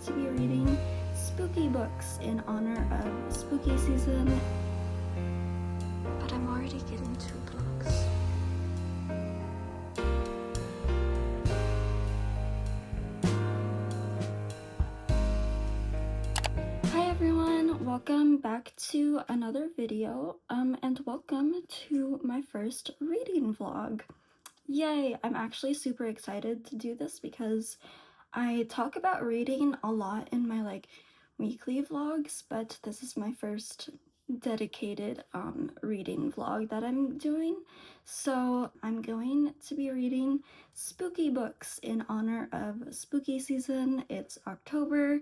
to be reading spooky books in honor of spooky season. But I'm already getting 2 books. Hi everyone, welcome back to another video, and welcome to my first reading vlog. Yay! I'm actually super excited to do this because I talk about reading a lot in my weekly vlogs, but this is my first dedicated reading vlog that I'm doing. So I'm going to be reading spooky books in honor of spooky season. It's October.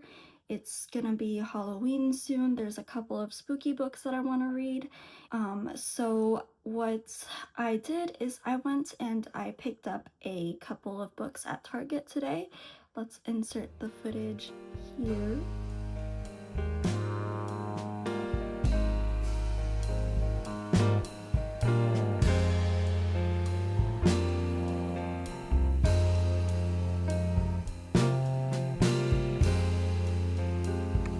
It's gonna be Halloween soon. There's a couple of spooky books that I want to read. So what I did is I went and I picked up a couple of books at Target today. Let's insert the footage here.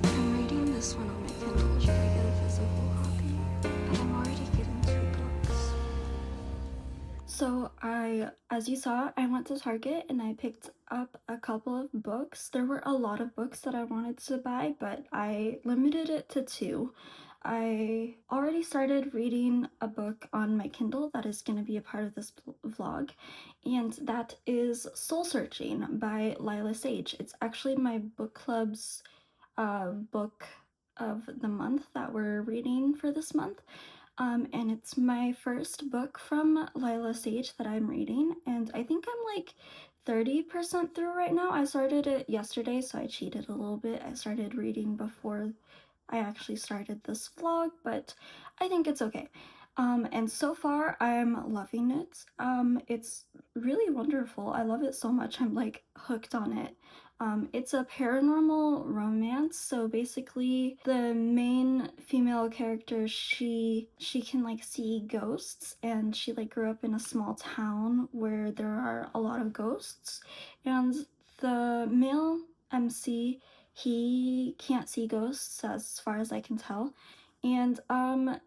I'm reading this one on my Kindle to get a physical copy, but I'm already getting 2 books. So as you saw, I went to Target and I picked up a couple of books. There were a lot of books that I wanted to buy, but I limited it to 2. I already started reading a book on my Kindle that is going to be a part of this vlog, and that is Soul Searching by Lila Sage. It's actually my book club's book of the month that we're reading for this month. And it's my first book from Lila Sage that I'm reading, and I think I'm like 30% through right now. I started it yesterday, so I cheated a little bit. I started reading before I actually started this vlog, but I think it's okay. And so far I'm loving it. It's really wonderful. I love it so much. I'm like hooked on it. It's a paranormal romance, so basically the main female character, she can like see ghosts, and she like grew up in a small town where there are a lot of ghosts, and the male MC, he can't see ghosts as far as I can tell, and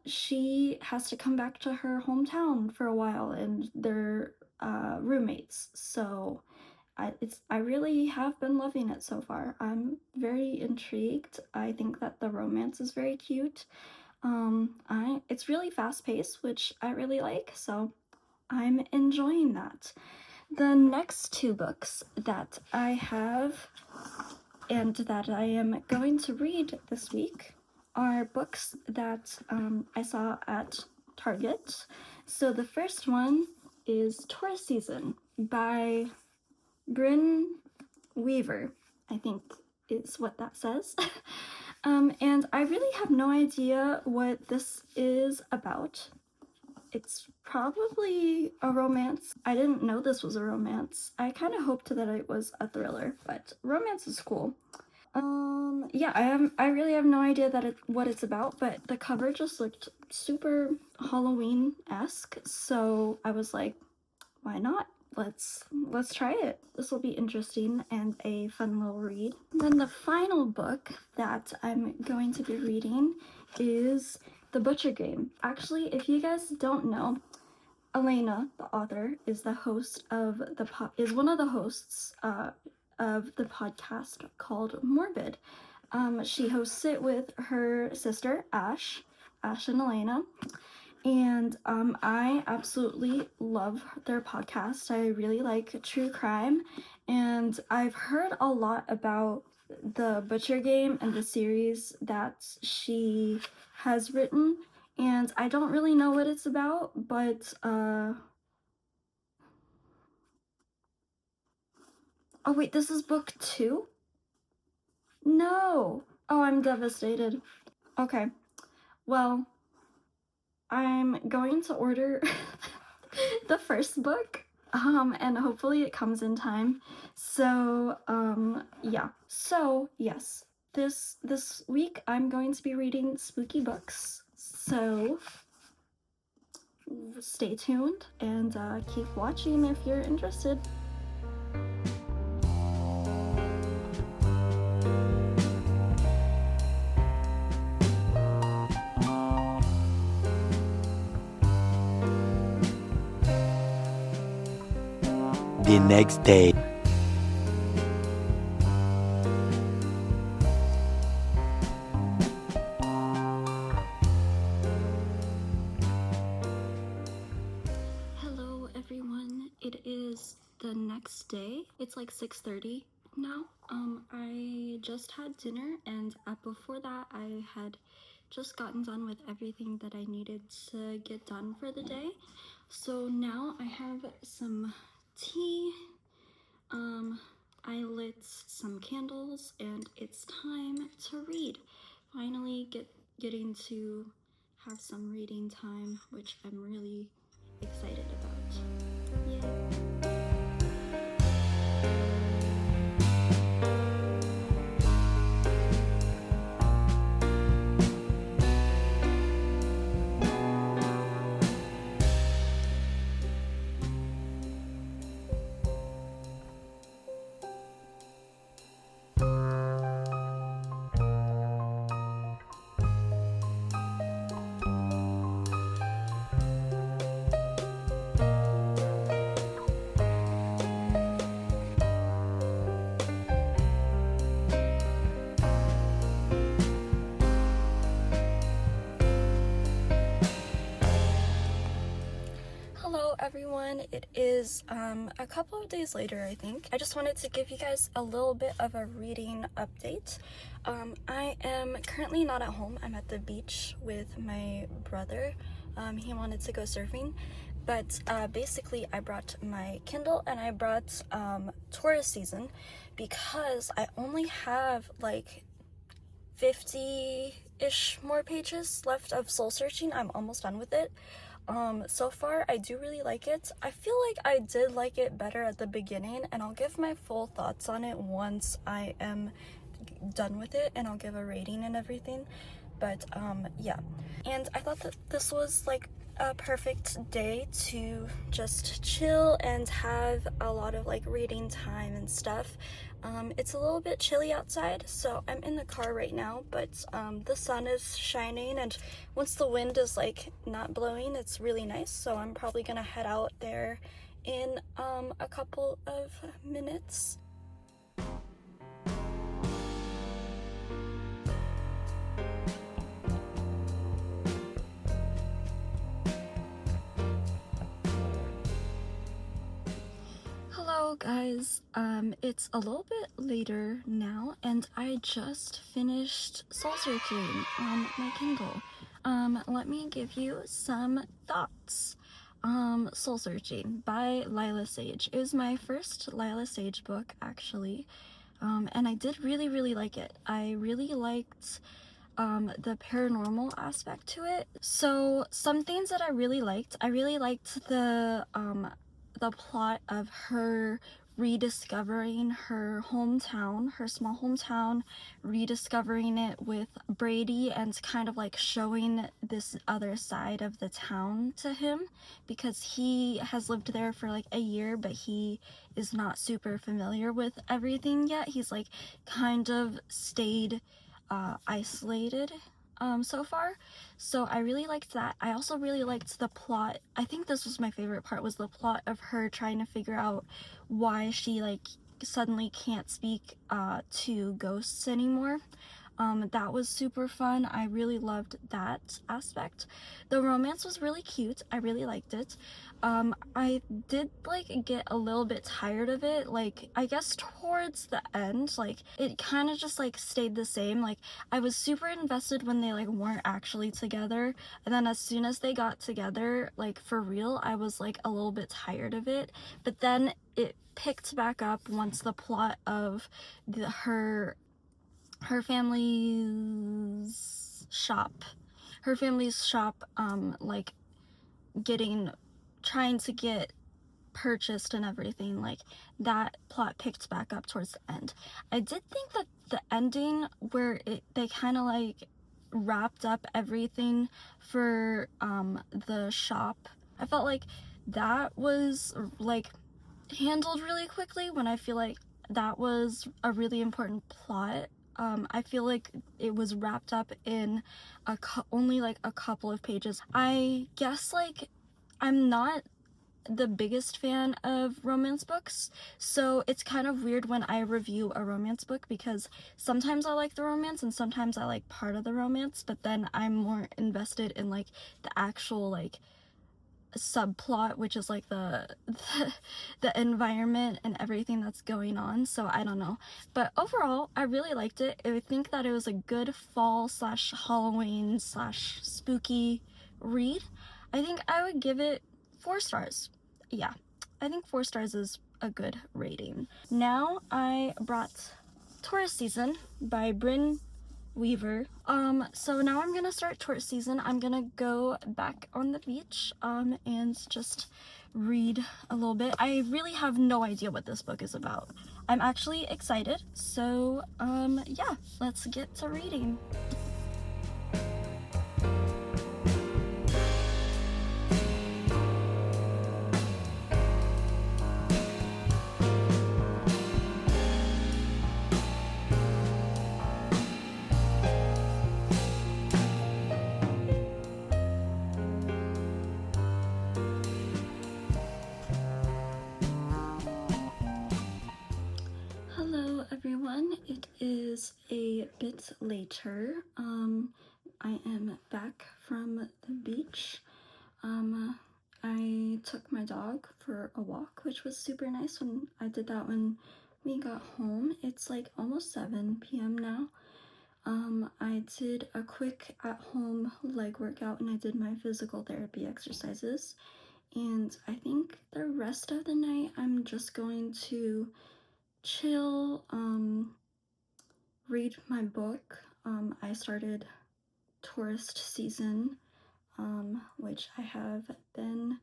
she has to come back to her hometown for a while, and they're roommates. So I really have been loving it so far. I'm very intrigued. I think that the romance is very cute. It's really fast-paced, which I really like, so I'm enjoying that. The next 2 books that I have and that I am going to read this week are books that I saw at Target. So the first one is Taurus Season by Bryn Weaver, I think is what that says. And I really have no idea what this is about. It's probably a romance. I didn't know this was a romance. I kind of hoped that it was a thriller, but romance is cool. Yeah, I really have no idea what it's about, but the cover just looked super Halloween-esque, so I was like, why not? Let's try it. This will be interesting and a fun little read. Then the final book that I'm going to be reading is The Butcher Game. Actually, if you guys don't know, Elena, the author, is the host of is one of the hosts of the podcast called Morbid. She hosts it with her sister Ash and Elena. And I absolutely love their podcast. I really like true crime, and I've heard a lot about The Butcher Game and the series that she has written, and I don't really know what it's about, but oh wait, this is book 2? No! Oh, I'm devastated. Okay, well, I'm going to order the first book, and hopefully it comes in time. So, yeah. So, yes, this week I'm going to be reading spooky books. So, stay tuned and keep watching if you're interested. the next day. Hello everyone, it is the next day. It's like 6:30 now. I just had dinner, and before that I had just gotten done with everything that I needed to get done for the day. So now I have some tea, I lit some candles, and it's time to read. Finally getting to have some reading time, which I'm really excited about. Yay. Hello everyone, it is a couple of days later, I think. I just wanted to give you guys a little bit of a reading update. I am currently not at home. I'm at the beach with my brother. He wanted to go surfing, but basically I brought my Kindle and I brought tourist season because I only have like 50-ish more pages left of soul searching. I'm almost done with it. So far I do really like it. I feel like I did like it better at the beginning, and I'll give my full thoughts on it once I am done with it, and I'll give a rating and everything. But yeah, and I thought that this was like a perfect day to just chill and have a lot of like reading time and stuff. It's a little bit chilly outside, so I'm in the car right now, but the sun is shining, and once the wind is like not blowing, it's really nice. So I'm probably gonna head out there in a couple of minutes. Hello guys, it's a little bit later now, and I just finished soul searching on my Kindle. Let me give you some thoughts. Soul Searching by Lila Sage. It was my first Lila Sage book, actually, and I did really like it. I really liked the paranormal aspect to it. So some things that I really liked the plot of her rediscovering her hometown, her small hometown, rediscovering it with Brady, and kind of like showing this other side of the town to him, because he has lived there for like a year, but he is not super familiar with everything yet. He's like kind of stayed isolated so far. So I really liked that. I also really liked the plot. I think this was my favorite part, was the plot of her trying to figure out why she like suddenly can't speak to ghosts anymore. That was super fun. I really loved that aspect. The romance was really cute. I really liked it. I did like get a little bit tired of it. Like, I guess towards the end, like it kind of just like stayed the same. Like, I was super invested when they like weren't actually together, and then as soon as they got together, like for real, I was like a little bit tired of it. But then it picked back up once the plot of her family's shop, like trying to get purchased and everything, like that plot picked back up towards the end. I did think that the ending where they kind of like wrapped up everything for the shop, I felt like that was like handled really quickly, when I feel like that was a really important plot. I feel like it was wrapped up in only like a couple of pages. I guess like I'm not the biggest fan of romance books, so it's kind of weird when I review a romance book because sometimes I like the romance and sometimes I like part of the romance, but then I'm more invested in like the actual like subplot, which is like the environment and everything that's going on. So I don't know, but overall I really liked it. I think that it was a good fall slash Halloween slash spooky read. I think I would give it 4 stars. Yeah, I think 4 stars is a good rating. Now I brought Tourist Season by Bryn Weaver. So now I'm gonna start tourist season. I'm gonna go back on the beach, and just read a little bit. I really have no idea what this book is about. I'm actually excited, so, yeah, let's get to reading. Hello everyone, it is a bit later. I am back from the beach. I took my dog for a walk, which was super nice. When I did that when we got home. It's like almost 7 p.m. now. I did a quick at-home leg workout and I did my physical therapy exercises. And I think the rest of the night I'm just going to chill, read my book. I started Tourist Season, which I have been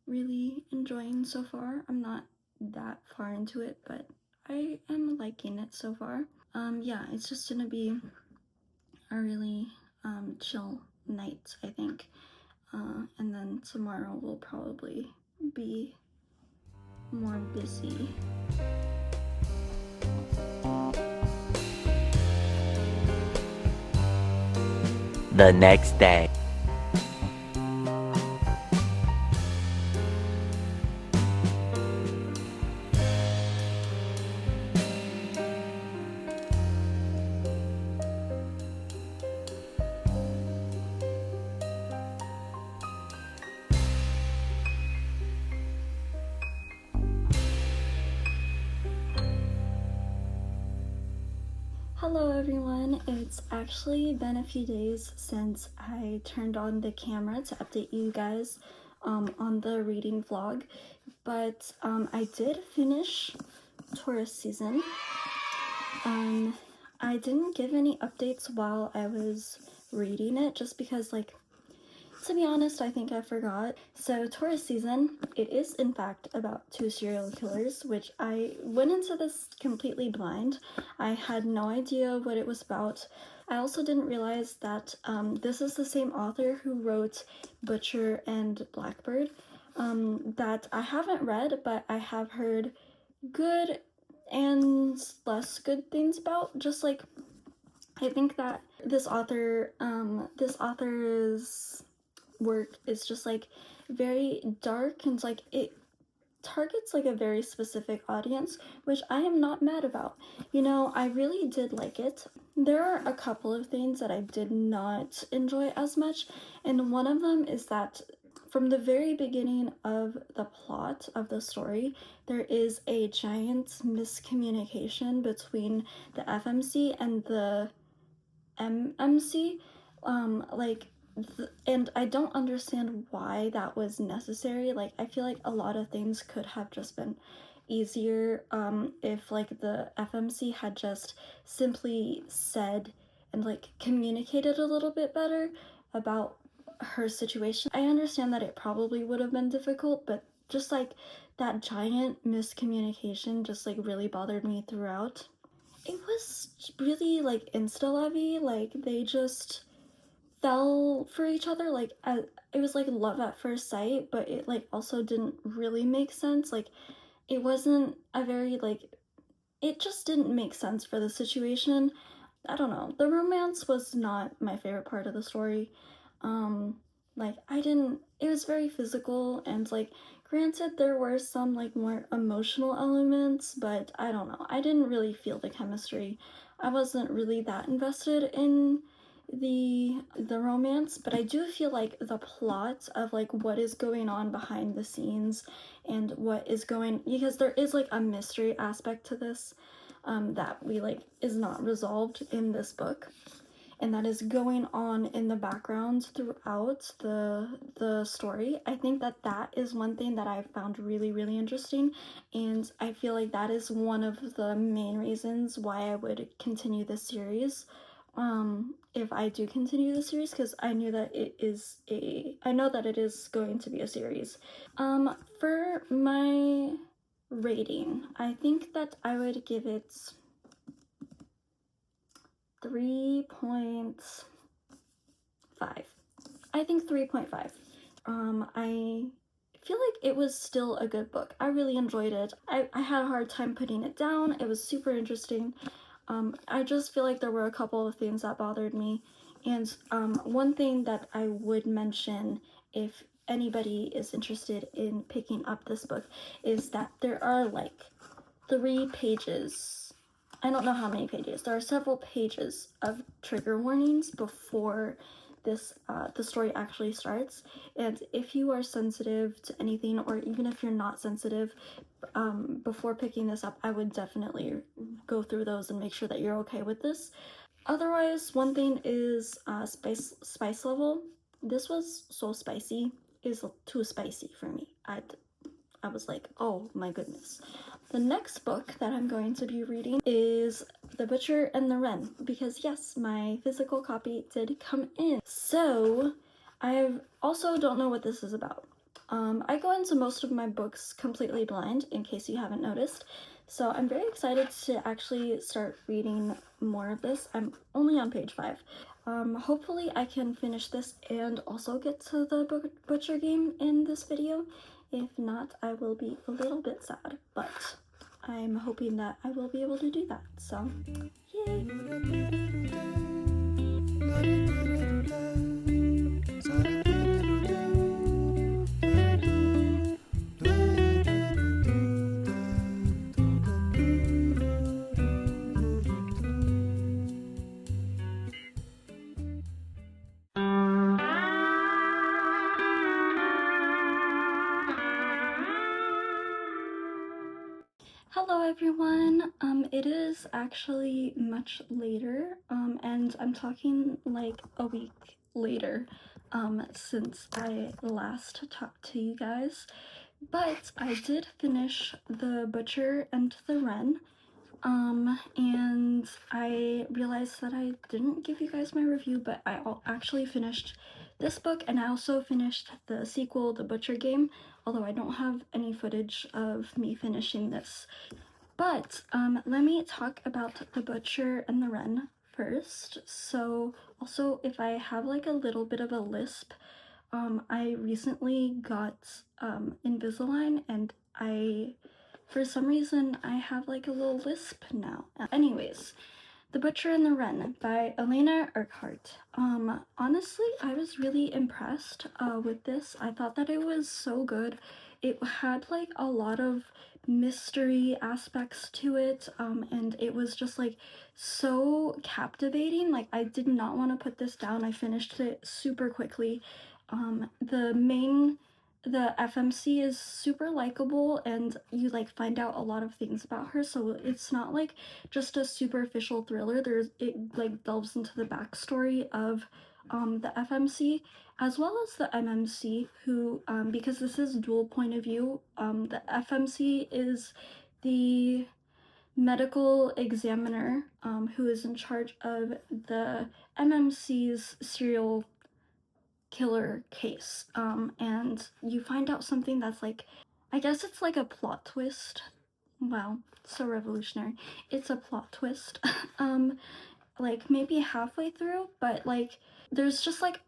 really enjoying so far. I'm not that far into it, but I am liking it so far. Yeah, it's just gonna be a really chill night, I think. And then tomorrow will probably be more busy. The next day. Hello everyone, it's actually been a few days since I turned on the camera to update you guys on the reading vlog, but I did finish Tourist Season. I didn't give any updates while I was reading it just because, like, to be honest, I think I forgot. So Tourist Season, it is in fact about 2 serial killers, which I went into this completely blind. I had no idea what it was about. I also didn't realize that this is the same author who wrote Butcher and Blackbird, that I haven't read, but I have heard good and less good things about. Just like, I think that this author's work is just like very dark and like it targets like a very specific audience, which I am not mad about. You know, I really did like it. There are a couple of things that I did not enjoy as much, and one of them is that from the very beginning of the plot of the story, there is a giant miscommunication between the FMC and the MMC. And I don't understand why that was necessary. Like, I feel like a lot of things could have just been easier if like the FMC had just simply said and like communicated a little bit better about her situation. I understand that it probably would have been difficult, but just like that giant miscommunication just like really bothered me throughout. It was really like insta-lovey, like they just fell for each other, like it was like love at first sight, but it like also didn't really make sense. Like it wasn't a very like, it just didn't make sense for the situation. I don't know, the romance was not my favorite part of the story. Like it was very physical, and like Granted, there were some like more emotional elements, but I don't know. I didn't really feel the chemistry. I wasn't really that invested in the romance, but I do feel like the plot of like what is going on behind the scenes and what is going, because there is like a mystery aspect to this that we like is not resolved in this book, and that is going on in the background throughout the story. I think that that is one thing that I found really, really interesting, and I feel like that is one of the main reasons why I would continue this series. If I do continue the series, because I know that it is going to be a series. For my rating, I think that I would give it 3.5. I think 3.5. I feel like it was still a good book. I really enjoyed it. I had a hard time putting it down. It was super interesting. I just feel like there were a couple of things that bothered me. And one thing that I would mention, if anybody is interested in picking up this book, is that there are like 3 pages. I don't know how many pages. There are several pages of trigger warnings before this the story actually starts, and if you are sensitive to anything, or even if you're not sensitive, before picking this up, I would definitely go through those and make sure that you're okay with this. Otherwise, one thing is spice level. This was so spicy. Is too spicy for me. I was like, oh my goodness. The next book that I'm going to be reading is The Butcher and the Wren, because yes, my physical copy did come in. So I also don't know what this is about. I go into most of my books completely blind, in case you haven't noticed. So I'm very excited to actually start reading more of this. I'm only on page 5. Hopefully I can finish this and also get to the Butcher game in this video. If not, I will be a little bit sad, but I'm hoping that I will be able to do that. So, yay! Hello everyone, it is actually much later, and I'm talking like a week later, since I last talked to you guys, but I did finish The Butcher and the Wren, and I realized that I didn't give you guys my review, but I actually finished this book, and I also finished the sequel, The Butcher Game, although I don't have any footage of me finishing this. But let me talk about The Butcher and the Wren first. So also, if I have like a little bit of a lisp, I recently got Invisalign, and for some reason I have like a little lisp now. Anyways, The Butcher and the Wren by Elena Urquhart. Honestly, I was really impressed with this. I thought that it was so good. It had like a lot of mystery aspects to it, and it was just like so captivating. Like, I did not want to put this down. I finished it super quickly. The FMC is super likable, and you like find out a lot of things about her, so it's not like just a superficial thriller. It like delves into the backstory of the FMC as well as the MMC, who because this is dual point of view. The FMC is the medical examiner who is in charge of the MMC's serial killer case, and you find out something that's like, I guess it's like a plot twist. Wow, so revolutionary. It's a plot twist. Like maybe halfway through, but like there's just like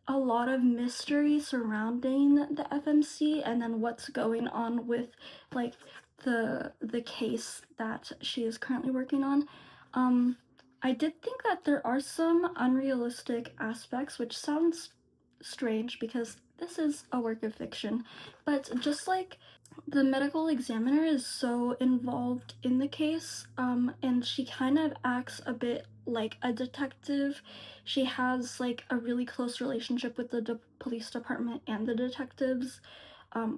a lot of mystery surrounding the FMC, and then what's going on with like the case that she is currently working on. I did think that there are some unrealistic aspects, which sounds strange because this is a work of fiction, but just like the medical examiner is so involved in the case, and she kind of acts a bit like a detective. She has like a really close relationship with the police department and the detectives,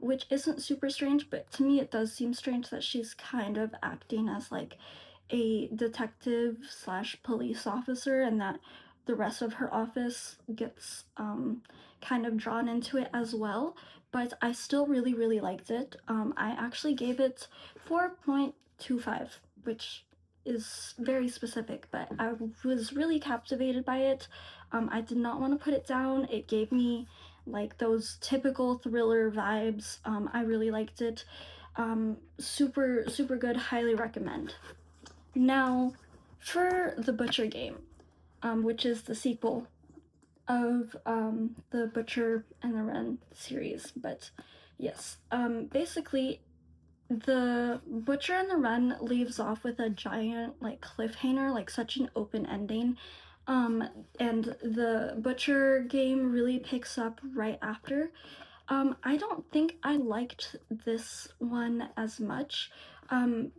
which isn't super strange, but to me it does seem strange that she's kind of acting as like a detective slash police officer, and that the rest of her office gets kind of drawn into it as well. But I still really, really liked it. I actually gave it 4.25, which is very specific, but I was really captivated by it. I did not want to put it down. It gave me like those typical thriller vibes. I really liked it. Super, super good. Highly recommend. Now, for The Butcher Game, which is the sequel of the Butcher and the Wren series. But yes, basically, the Butcher and the Wren leaves off with a giant like cliffhanger, like such an open ending. And the Butcher Game really picks up right after. I don't think I liked this one as much.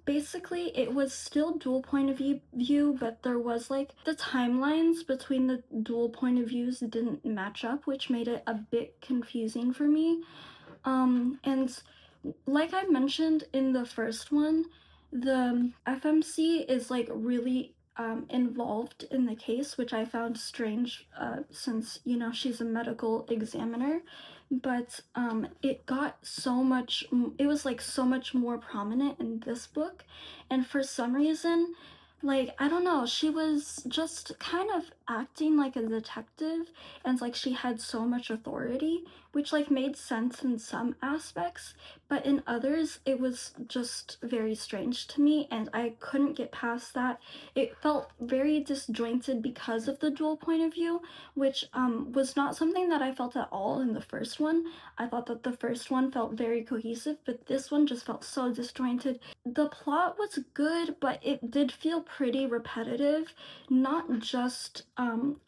Basically, it was still dual point of view, but there was like the timelines between the dual point of views didn't match up, which made it a bit confusing for me. And like I mentioned in the first one, the FMC is like really involved in the case, which I found strange since, you know, she's a medical examiner. But it got so much, it was like so much more prominent in this book. And for some reason, like, I don't know, she was just kind of acting like a detective, and like she had so much authority, which like made sense in some aspects, but in others it was just very strange to me, and I couldn't get past that. It felt very disjointed because of the dual point of view, which was not something that I felt at all in the first one. I thought that the first one felt very cohesive, but this one just felt so disjointed. The plot was good, but it did feel pretty repetitive, not just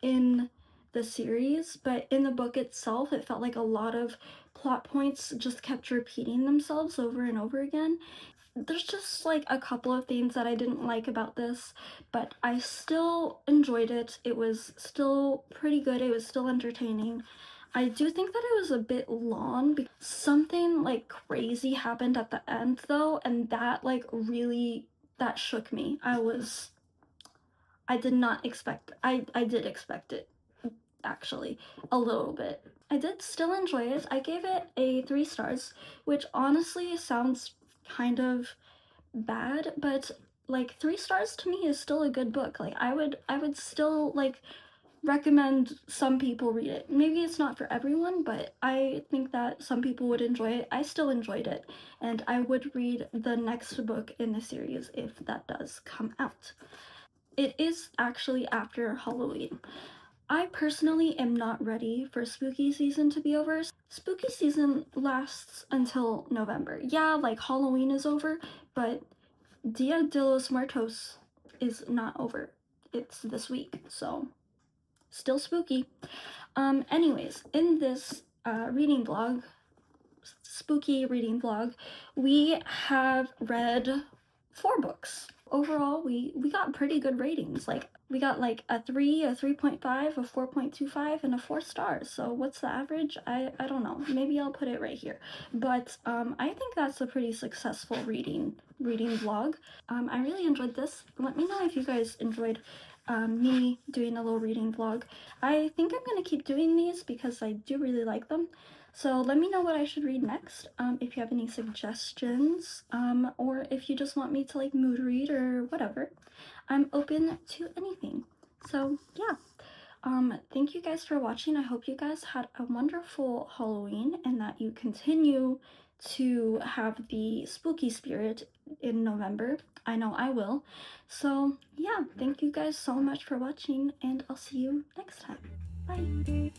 in the series, but in the book itself. It felt like a lot of plot points just kept repeating themselves over and over again. There's just like a couple of things that I didn't like about this, but I still enjoyed it. It was still pretty good. It was still entertaining. I do think that it was a bit long because something like crazy happened at the end though, and that like really, that shook me. I did not expect, I did expect it actually a little bit. I did still enjoy it. I gave it a 3 stars, which honestly sounds kind of bad, but like 3 stars to me is still a good book. Like I would still like recommend some people read it. Maybe it's not for everyone, but I think that some people would enjoy it. I still enjoyed it, and I would read the next book in the series if that does come out. It is actually after Halloween. I personally am not ready for spooky season to be over. Spooky season lasts until November. Yeah, like Halloween is over, but Dia de los Muertos is not over. It's this week, so still spooky. Anyways, in this reading vlog, spooky reading vlog, we have read 4 books. Overall, we got pretty good ratings. Like, we got like a 3, a 3.5, a 4.25, and a 4 stars. So what's the average? I don't know. Maybe I'll put it right here. But I think that's a pretty successful reading vlog. I really enjoyed this. Let me know if you guys enjoyed me doing a little reading vlog. I think I'm gonna keep doing these because I do really like them. So let me know what I should read next, if you have any suggestions, or if you just want me to like mood read or whatever. I'm open to anything. So yeah, thank you guys for watching. I hope you guys had a wonderful Halloween and that you continue to have the spooky spirit in November. I know I will. So yeah, thank you guys so much for watching, and I'll see you next time. Bye!